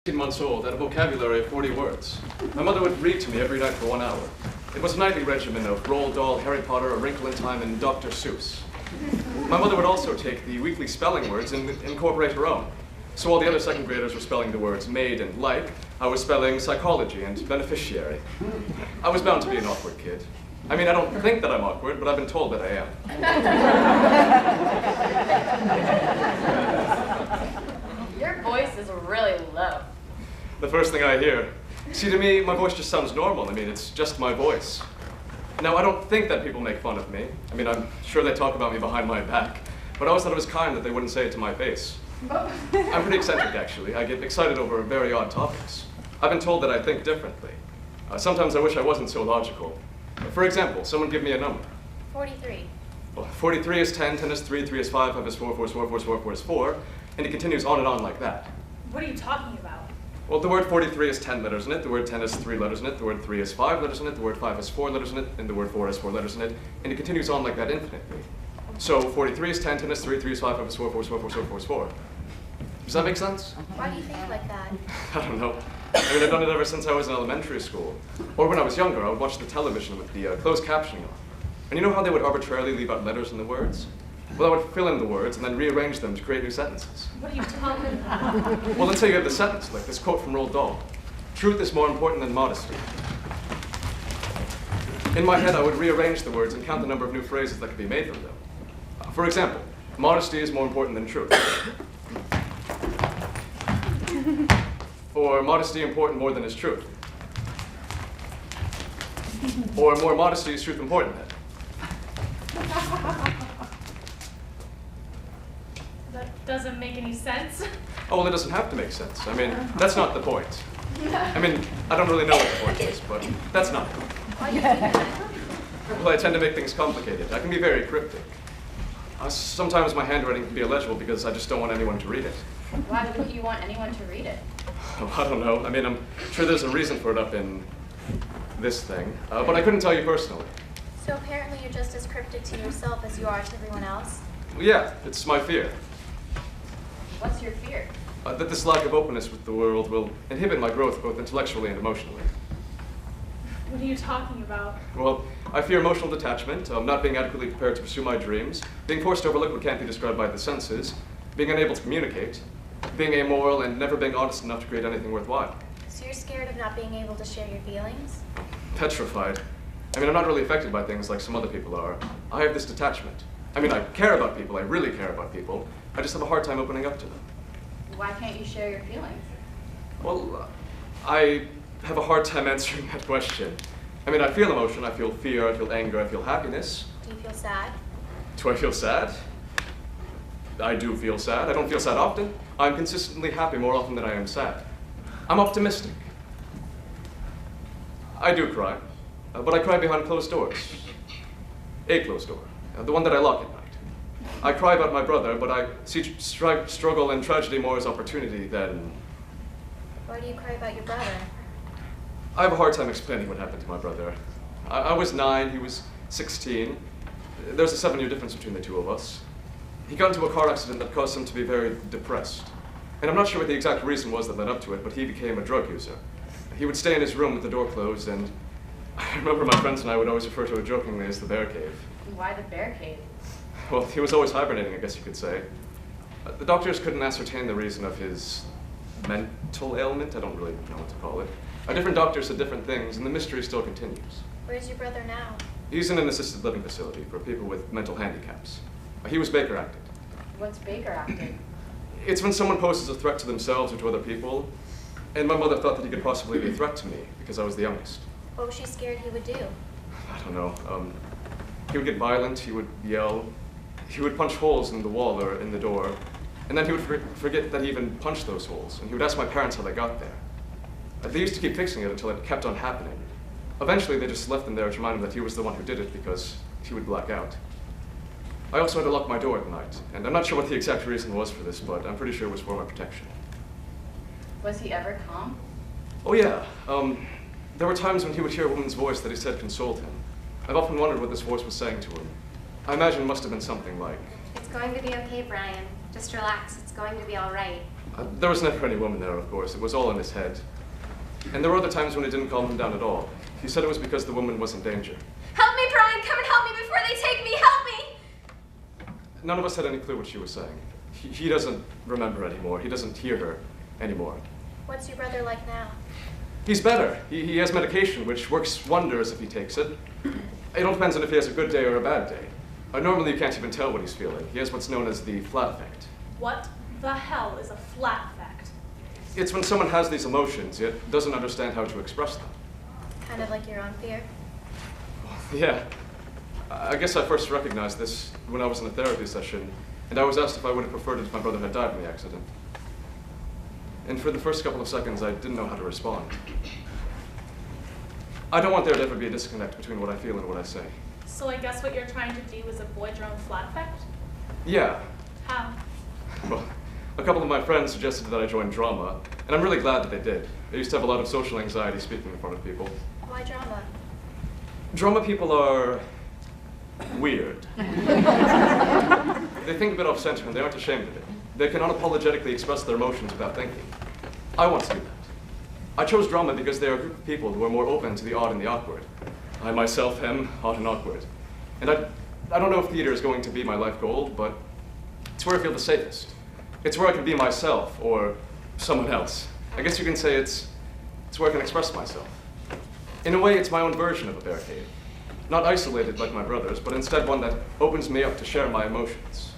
18 months old, had a vocabulary of 40 words. My mother would read to me every night for 1 hour. It was a nightly regimen of Roald Dahl, Harry Potter, A Wrinkle in Time, and Dr. Seuss. My mother would also take the weekly spelling words and incorporate her own. So while the other second graders were spelling the words made and like, I was spelling psychology and beneficiary. I was bound to be an awkward kid. I mean, I don't think that I'm awkward, but I've been told that I am. Your voice is really low. The first thing I hear. See, to me, my voice just sounds normal. I mean, it's just my voice. Now, I don't think that people make fun of me. I mean, I'm sure they talk about me behind my back, but I always thought it was kind that they wouldn't say it to my face. I'm pretty eccentric, actually. I get excited over very odd topics. I've been told that I think differently. Sometimes I wish I wasn't so logical. For example, someone give me a number. 43. Well, 43 is 10, 10 is 3, 3 is 5, 5 is 4, 4 is 4, 4 is 4, 4 is 4, and it continues on and on like that. What are you talking about? Well, the word 43 is 10 letters in it, the word 10 is 3 letters in it, the word 3 is 5 letters in it, the word 5 is 4 letters in it, and the word 4 is 4 letters in it, and it continues on like that infinitely. So 43 is 10, 10 is 3, 3 is 5, 5 is 4, 4 is 4, 4 is 4, 4 is 4. Does that make sense? Why do you think like that? I don't know. I mean, I've done it ever since I was in elementary school. Or when I was younger, I would watch the television with the closed captioning on. And you know how they would arbitrarily leave out letters in the words? Well, I would fill in the words and then rearrange them to create new sentences. What are you talking about? Well, let's say you have the sentence, like this quote from Roald Dahl. Truth is more important than modesty. In my head, I would rearrange the words and count the number of new phrases that could be made from them. For example, modesty is more important than truth. Or modesty important more than is truth. Or more modesty is truth important then. That doesn't make any sense. Oh, well, it doesn't have to make sense. I mean, that's not the point. I mean, I don't really know what the point is, but that's not it. Why do you think that? Well, I tend to make things complicated. I can be very cryptic. Sometimes my handwriting can be illegible because I just don't want anyone to read it. Why wouldn't you want anyone to read it? Oh, I don't know. I mean, I'm sure there's a reason for it up in this thing, but I couldn't tell you personally. So apparently you're just as cryptic to yourself as you are to everyone else? Well, yeah, it's my fear. What's your fear? That this lack of openness with the world will inhibit my growth both intellectually and emotionally. What are you talking about? Well, I fear emotional detachment, not being adequately prepared to pursue my dreams, being forced to overlook what can't be described by the senses, being unable to communicate, being amoral, and never being honest enough to create anything worthwhile. So you're scared of not being able to share your feelings? Petrified. I mean, I'm not really affected by things like some other people are. I have this detachment. I mean, I care about people, I really care about people. I just have a hard time opening up to them. Why can't you share your feelings? Well, I have a hard time answering that question. I mean, I feel emotion, I feel fear, I feel anger, I feel happiness. Do you feel sad? Do I feel sad? I do feel sad. I don't feel sad often. I'm consistently happy more often than I am sad. I'm optimistic. I do cry, but I cry behind closed doors. A closed door, the one that I lock at night. I cry about my brother, but I see struggle and tragedy more as opportunity than... Why do you cry about your brother? I have a hard time explaining what happened to my brother. I was 9, he was 16. There's a 7-year difference between the two of us. He got into a car accident that caused him to be very depressed. And I'm not sure what the exact reason was that led up to it, but he became a drug user. He would stay in his room with the door closed, and I remember my friends and I would always refer to it jokingly as the bear cave. Why the bear cave? Well, he was always hibernating, I guess you could say. The doctors couldn't ascertain the reason of his mental ailment. I don't really know what to call it. Different doctors said different things, and the mystery still continues. Where's your brother now? He's in an assisted living facility for people with mental handicaps. He was Baker acted. What's Baker acted? It's when someone poses a threat to themselves or to other people, and my mother thought that he could possibly be a threat to me because I was the youngest. What was she scared he would do? I don't know. He would get violent, he would yell, he would punch holes in the wall or in the door, and then he would forget that he even punched those holes, and he would ask my parents how they got there. They used to keep fixing it until it kept on happening. Eventually, they just left him there to remind him that he was the one who did it because he would black out. I also had to lock my door at night, and I'm not sure what the exact reason was for this, but I'm pretty sure it was for my protection. Was he ever calm? Oh yeah, there were times when he would hear a woman's voice that he said consoled him. I've often wondered what this voice was saying to him. I imagine it must have been something like, It's going to be okay, Brian. Just relax. It's going to be all right. There was never any woman there, of course. It was all in his head. And there were other times when he didn't calm him down at all. He said it was because the woman was in danger. Help me, Brian! Come and help me before they take me! Help me! None of us had any clue what she was saying. He doesn't remember anymore. He doesn't hear her anymore. What's your brother like now? He's better. He has medication, which works wonders if he takes it. It all depends on if he has a good day or a bad day. Normally, you can't even tell what he's feeling. He has what's known as the flat effect. What the hell is a flat effect? It's when someone has these emotions, yet doesn't understand how to express them. Kind of like your own fear. Yeah. I guess I first recognized this when I was in a therapy session, and I was asked if I would have preferred it if my brother had died in the accident. And for the first couple of seconds, I didn't know how to respond. I don't want there to ever be a disconnect between what I feel and what I say. So I guess what you're trying to do is avoid your own flat effect? Yeah. How? Well, a couple of my friends suggested that I join drama, and I'm really glad that they did. I used to have a lot of social anxiety speaking in front of people. Why drama? Drama people are weird. They think a bit off-center, and they aren't ashamed of it. They can unapologetically express their emotions without thinking. I want to do that. I chose drama because they are a group of people who are more open to the odd and the awkward. I myself am odd and awkward. And I don't know if theater is going to be my life goal, but it's where I feel the safest. It's where I can be myself, or someone else. I guess you can say it's where I can express myself. In a way, it's my own version of a barricade. Not isolated like my brother's, but instead one that opens me up to share my emotions.